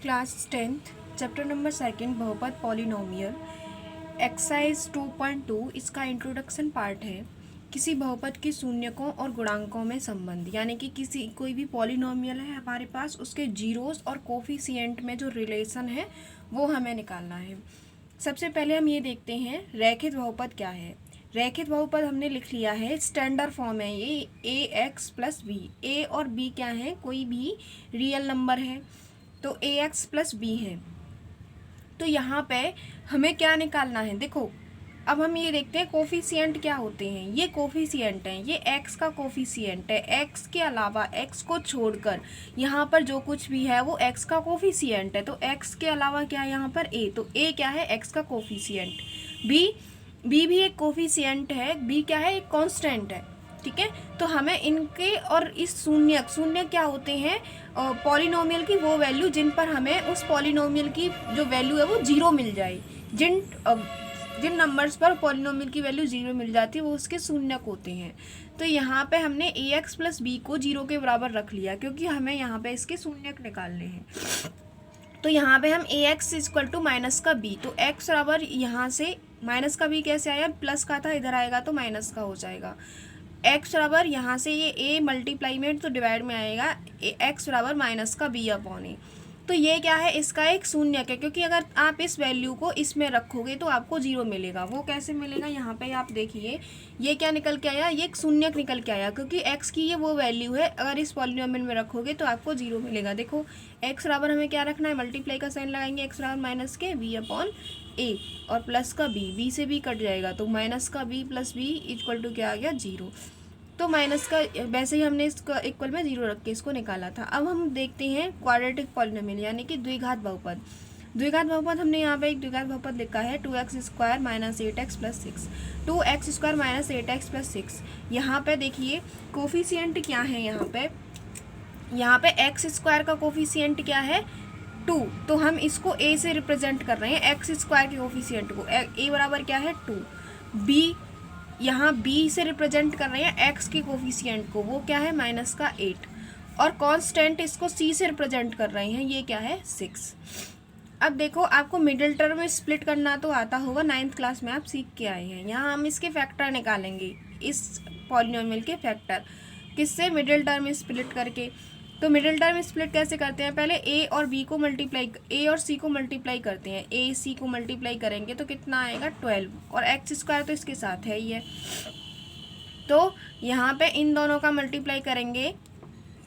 Class 10th chapter number 2 बहुपद polynomial exercise 2.2 इसका introduction part है। किसी बहुपद के शून्यकों और गुणांकों में संबंध, यानी कि कोई भी पॉलिनोमियल है हमारे पास, उसके जीरोस और कोफिशिएंट में जो रिलेशन है वो हमें निकालना है। सबसे पहले हम ये देखते हैं रैखिक बहुपद क्या है। रैखिक बहुपद हमने लिख लिया है, स्टैंडर्ड फॉर्म है ये ए एक्स प्लस बी। ए और बी क्या है, कोई भी रियल नंबर है, तो ए एक्स प्लस बी है। तो यहाँ पे हमें क्या निकालना है, देखो अब हम ये देखते हैं कोफिशिएंट क्या होते हैं। ये कोफिशिएंट हैं, ये एक्स का कोफिशिएंट है। एक्स के अलावा, एक्स को छोड़कर यहाँ पर जो कुछ भी है वो एक्स का कोफिशिएंट है। तो एक्स के अलावा क्या है यहाँ पर ए, तो ए क्या है, एक्स का कोफिशिएंट। बी भी एक कोफिशिएंट है। बी क्या है, एक कांस्टेंट है। ठीक है, तो हमें इनके और इस शून्य क्या होते हैं, पॉलिनोमियल की वो वैल्यू जिन पर हमें उस पॉलिनोमियल की जो वैल्यू है वो जीरो मिल जाए। जिन नंबर्स पर पॉलिनोमियल की वैल्यू जीरो मिल जाती है वो उसके शून्यक होते हैं। तो यहाँ पे हमने ए एक्स प्लस बी को जीरो के बराबर रख लिया, क्योंकि हमें यहाँ पे इसके शून्यक निकालने हैं। तो यहाँ पे हम ए एक्स इक्वल टू माइनस का बी, तो एक्स बराबर यहाँ से माइनस का बी कैसे आया, प्लस का था, इधर आएगा तो माइनस का हो जाएगा। एक्स बराबर यहाँ से ये ए मल्टीप्लाई में तो डिवाइड में आएगा, एक्स बराबर माइनस का बी अपॉन ए। तो ये क्या है, इसका एक शून्यक है, क्योंकि अगर आप इस वैल्यू को इसमें रखोगे तो आपको जीरो मिलेगा। वो कैसे मिलेगा, यहाँ पे आप देखिए ये क्या निकल के आया, ये एक शून्यक निकल के आया, क्योंकि एक्स की ये वो वैल्यू है, अगर इस पॉलिनोमियल में रखोगे तो आपको जीरो मिलेगा। देखो एक्स बराबर हमें क्या रखना है, मल्टीप्लाई का साइन लगाएंगे, एक्स बराबर माइनस के बी अपॉन ए और प्लस का बी, बी से बी कट जाएगा तो माइनस का b plus b equal to क्या आ गया, जीरो। तो माइनस का वैसे ही हमने इसका इक्वल में जीरो रख के इसको निकाला था। अब हम देखते हैं क्वाड्रेटिक पॉलिनोमियल, यानी कि द्विघात बहुपद। द्विघात बहुपद हमने यहाँ पे एक द्विघात बहुपद लिखा है 2x² minus 8x plus 6। 2x² minus 8x plus 6। यहाँ पे देखिए कोफिशिएंट क्या है, यहाँ पे x² का कोफिशिएंट क्या है, 2। तो हम इसको a से रिप्रेजेंट कर रहे हैं, x² के कोफिशिएंट को। a बराबर क्या है 2। b यहाँ b से रिप्रेजेंट कर रहे हैं x के कोफिशिएंट को, वो क्या है माइनस का 8। और कांस्टेंट इसको c से रिप्रेजेंट कर रहे हैं, ये क्या है 6। अब देखो आपको मिडिल टर्म में स्प्लिट करना तो आता होगा, 9th क्लास में आप सीख के आए हैं। यहाँ हम इसके फैक्टर निकालेंगे, इस पॉलिनोमियल के फैक्टर किससे, मिडिल टर्म में स्प्लिट करके। तो मिडिल टर्म स्प्लिट कैसे करते हैं, पहले ए और बी को मल्टीप्लाई, ए और सी को मल्टीप्लाई करते हैं। ए सी को मल्टीप्लाई करेंगे तो कितना आएगा 12, और x² तो इसके साथ है ही है। तो यहाँ पे इन दोनों का मल्टीप्लाई करेंगे,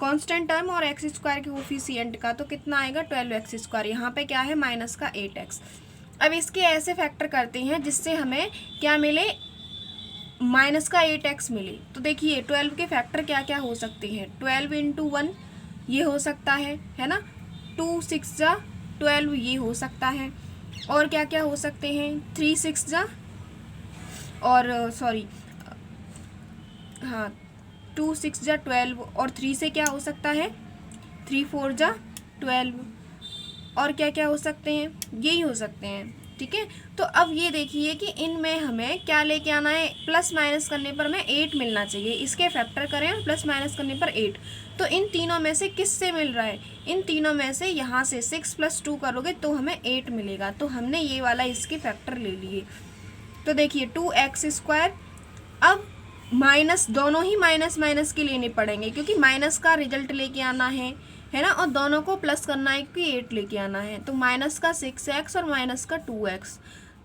कांस्टेंट टर्म और x² के कोफिशिएंट का, तो कितना आएगा 12x²। यहाँ पे क्या है माइनस का 8x। अब इसके ऐसे फैक्टर करते हैं जिससे हमें क्या मिले, माइनस का 8x मिले। तो देखिए 12 के फैक्टर क्या क्या हो सकते हैं, 12 इंटू 1 ये हो सकता है ना, 2 6 जा 12 ये हो सकता है। और क्या क्या हो सकते हैं, 3 6 जा और सॉरी हाँ 2 6 जा 12, और 3 से क्या हो सकता है 3 4 जा 12। और क्या क्या हो सकते हैं, यही हो सकते हैं। ठीक है, तो अब ये देखिए कि इनमें हमें क्या लेके आना है, प्लस माइनस करने पर हमें 8 मिलना चाहिए। इसके फैक्टर करें और प्लस माइनस करने पर 8, तो इन तीनों में से किससे मिल रहा है, इन तीनों में से यहाँ से 6 + 2 करोगे तो हमें 8 मिलेगा। तो हमने ये वाला इसके फैक्टर ले लिए। तो देखिए 2x², अब माइनस, दोनों ही माइनस माइनस के लेने पड़ेंगे, क्योंकि माइनस का रिजल्ट लेके आना है ना, और दोनों को प्लस करना है क्योंकि 8 लेके आना है। तो माइनस का 6x और माइनस का 2x,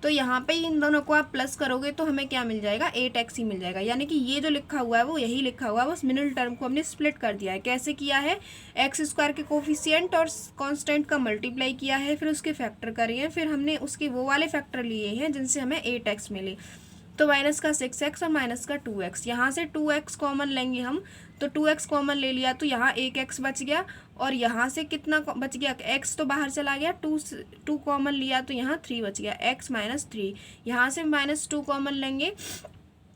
तो यहाँ पे इन दोनों को आप प्लस करोगे तो हमें क्या मिल जाएगा, 8x ही मिल जाएगा। यानी कि ये जो लिखा हुआ है वो यही लिखा हुआ है, बस मिडिल टर्म को हमने स्प्लिट कर दिया है। कैसे किया है, x² के कोफिशिएंट और कांस्टेंट का मल्टीप्लाई किया है, फिर उसके फैक्टर करे हैं, फिर हमने उसके वो वाले फैक्टर लिए हैं जिनसे हमें 8x मिले। तो माइनस का 6x और माइनस का 2x, यहाँ से 2x कॉमन लेंगे हम, तो 2x कॉमन ले लिया तो यहाँ एक x बच गया, और यहाँ से कितना बच गया, x तो बाहर चला गया, 2 कॉमन लिया तो यहाँ 3 बच गया, x - 3। यहाँ से -2 कॉमन लेंगे,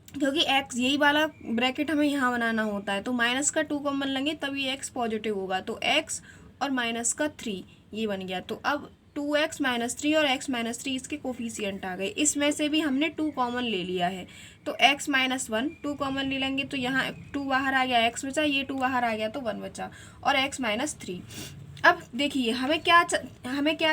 क्योंकि x यही वाला ब्रैकेट हमें यहाँ बनाना होता है, तो माइनस का 2 कॉमन लेंगे तभी x पॉजिटिव होगा। तो x और माइनस का 3 ये बन गया। तो अब 2x - 3 और x - 3 इसके कोफिशिएंट आ गए। इसमें से भी हमने 2 कॉमन ले लिया है, तो x - 1 2 कॉमन ले लेंगे तो यहाँ 2 बाहर आ गया, x बचा, ये 2 बाहर आ गया तो 1 बचा, और x - 3। अब देखिए हमें क्या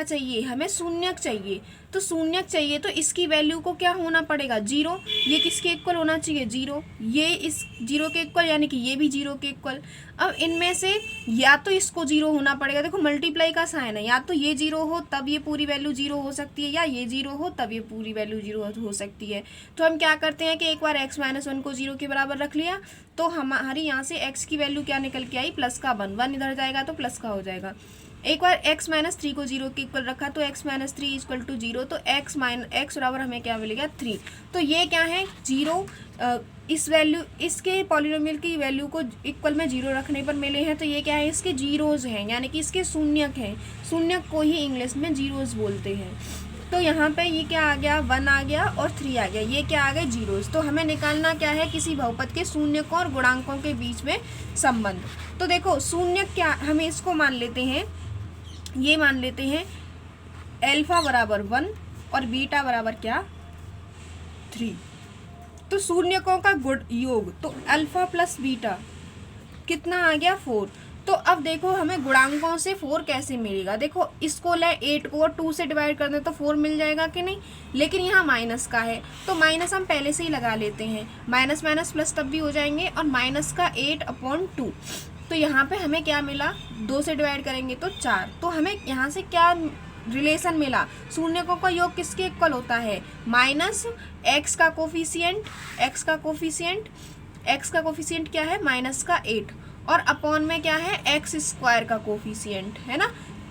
चाहिए, हमें शून्यक चाहिए। तो शून्यक चाहिए तो इसकी वैल्यू को क्या होना पड़ेगा, जीरो। ये किसके इक्वल होना चाहिए, जीरो। ये इस जीरो के इक्वल, यानी कि ये भी जीरो के इक्वल। अब इनमें से या तो इसको जीरो होना पड़ेगा, देखो मल्टीप्लाई का साइन है, या तो ये जीरो हो तब ये पूरी वैल्यू जीरो हो सकती है, या ये जीरो हो तब ये पूरी वैल्यू जीरो हो सकती है। तो हम क्या करते हैं कि एक बार x माइनस 1 को जीरो के बराबर रख लिया, तो हमारी यहाँ से x की वैल्यू क्या निकल के आई, प्लस का 1, 1 इधर जाएगा तो प्लस का हो जाएगा। एक बार x माइनस 3 को जीरो के इक्वल रखा तो x minus 3 equal to zero, तो x बराबर हमें क्या मिलेगा, 3। तो ये क्या है, जीरो। इस वैल्यू, इसके पॉलिनोमियल की वैल्यू को इक्वल में जीरो रखने पर मिले हैं, तो ये क्या है, इसके जीरोज हैं, यानी कि इसके शून्यक हैं। शून्यक को ही इंग्लिश में जीरोज बोलते हैं। तो यहाँ पे ये क्या आ गया, 1 आ गया और 3 आ गया, ये क्या आ गए, जीरोज। तो हमें निकालना क्या है, किसी बहुपद के शून्यकों और गुणांकों के बीच में संबंध। तो देखो शून्यक क्या, हमें इसको मान लेते हैं, ये मान लेते हैं अल्फा बराबर 1 और बीटा बराबर क्या, 3। तो शून्यकों का गुण योग, तो अल्फा प्लस बीटा कितना आ गया, 4। तो अब देखो हमें गुणांकों से 4 कैसे मिलेगा, देखो इसको ले 8 को 2 से डिवाइड कर दें तो 4 मिल जाएगा कि नहीं, लेकिन यहाँ माइनस का है तो माइनस हम पहले से ही लगा लेते हैं, माइनस माइनस प्लस तब भी हो जाएंगे, और माइनस का 8/2। तो यहाँ पे हमें क्या मिला, 2 से डिवाइड करेंगे तो 4। तो हमें यहाँ से क्या रिलेशन मिला, शून्यकों का योग किसके इक्वल होता है, माइनस एक्स का कोफिशिएंट, एक्स का कोफिशिएंट क्या है, माइनस का 8, और अपॉन में क्या है, एक्स स्क्वायर का कोफिशिएंट है ना,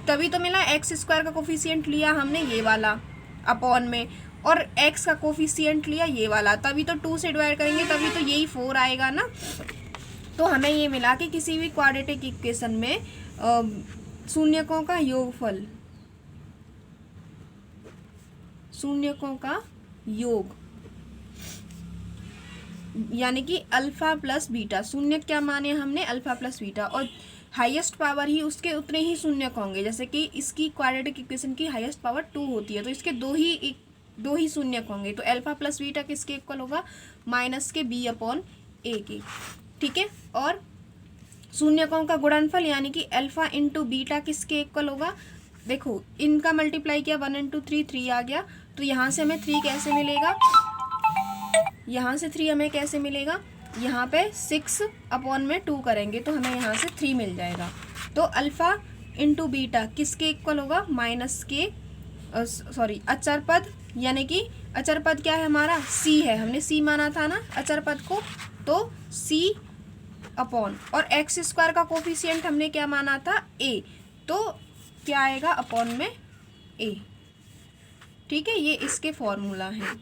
तभी तो मिला। एक्स स्क्वायर का कोफिशिएंट लिया हमने ये वाला अपॉन में, और एक्स का कोफिशिएंट लिया ये वाला, तभी तो 2 से डिवाइड करेंगे तभी तो यही 4 आएगा ना। तो हमें ये मिला कि किसी भी क्वाड्रेटिक इक्वेशन में शून्यकों का योगफल, शून्यकों का योग यानी कि अल्फा प्लस बीटा, शून्य क्या माने हमने, अल्फा प्लस बीटा, और हाईएस्ट पावर ही उसके उतने ही शून्यक होंगे। जैसे कि इसकी क्वाड्रेटिक इक्वेशन की हाईएस्ट पावर 2 होती है, तो इसके दो ही शून्यक होंगे। तो अल्फा प्लस बीटा किसके इक्वल होगा, माइनस के b/a के, ठीक है। और शून्यकों का गुणनफल यानी कि अल्फा इंटू बीटा किसके इक्वल होगा, देखो इनका मल्टीप्लाई किया 1 इंटू 3 आ गया, तो यहाँ से हमें 3 कैसे मिलेगा, यहाँ से 3 हमें कैसे मिलेगा, यहाँ पे 6/2 करेंगे तो हमें यहाँ से 3 मिल जाएगा। तो अल्फा इंटू बीटा किसके इक्वल होगा, माइनस के अचर पद, यानी कि अचर पद क्या है हमारा, c है, हमने c माना था ना अचर पद को, तो c अपॉन, और एक्स स्क्वायर का कोफिशिएंट हमने क्या माना था, a, तो क्या आएगा अपॉन में a, ठीक है। ये इसके फॉर्मूला है,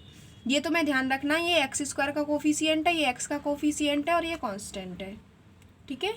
ये तो मैं ध्यान रखना, ये एक्स स्क्वायर का कोफिशिएंट है, ये एक्स का कोफिशिएंट है और ये कांस्टेंट है, ठीक है।